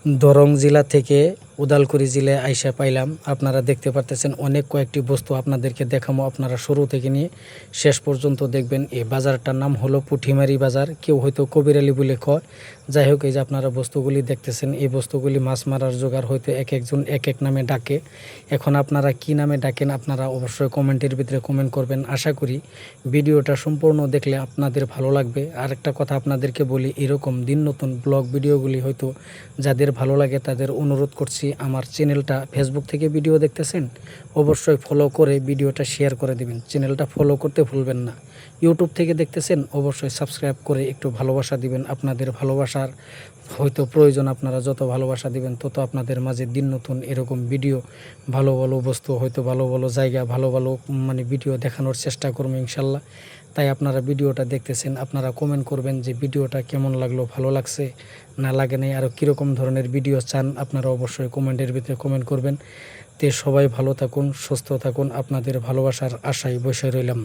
দরং জেলা থেকে উদালগুড়ি জেলায় আইসা পাইলাম। আপনারা দেখতে পারতেছেন অনেক কয়েকটি বস্তু আপনাদেরকে দেখাবো। আপনারা শুরু থেকে নিয়ে শেষ পর্যন্ত দেখবেন। এই বাজারটার নাম হলো পুঠিমারি বাজার, কেউ হয়তো কবিরালি বলে কয়। যাই হোক, এই যে আপনারা বস্তুগুলি দেখতেছেন, এই বস্তুগুলি মাছ মারার জোগাড় হয়তো এক একজন এক এক নামে ডাকে। এখন আপনারা কি নামে ডাকেন আপনারা অবশ্যই কমেন্টের ভিতরে কমেন্ট করবেন। আশা করি ভিডিওটা সম্পূর্ণ দেখলে আপনাদের ভালো লাগবে। আর একটা কথা আপনাদেরকে বলি, এরকম দিন নতুন ব্লগ ভিডিওগুলি হয়তো যাদের ভালো লাগে তাদের অনুরোধ করছি, আমার চ্যানেলটা ফেসবুক থেকে ভিডিও দেখতেছেন অবশ্যই ফলো করে ভিডিওটা শেয়ার করে দিবেন। চ্যানেলটা ফলো করতে ভুলবেন না। ইউটিউব থেকে দেখতেছেন অবশ্যই সাবস্ক্রাইব করে একটু ভালোবাসা দিবেন। আপনাদের ভালোবাসার হয়তো প্রয়োজন, আপনারা যত ভালোবাসা দিবেন তত আপনাদের মাঝে দিন নতুন এরকম ভিডিও, ভালো ভালো বস্তু, হয়তো ভালো ভালো জায়গা, ভালো ভালো ভিডিও দেখানোর চেষ্টা করবো ইনশাল্লাহ। তাই আপনারা ভিডিওটা দেখতেছেন, আপনারা কমেন্ট করবেন যে ভিডিওটা কেমন লাগলো, ভালো লাগছে না লাগে নাই, আরও কীরকম ধরনের ভিডিও চান আপনারা অবশ্যই কমেন্টের ভিতরে কমেন্ট করবেন। তে সবাই ভালো থাকুন, সুস্থ থাকুন, আপনাদের ভালোবাসার আশায় বসে রইলাম।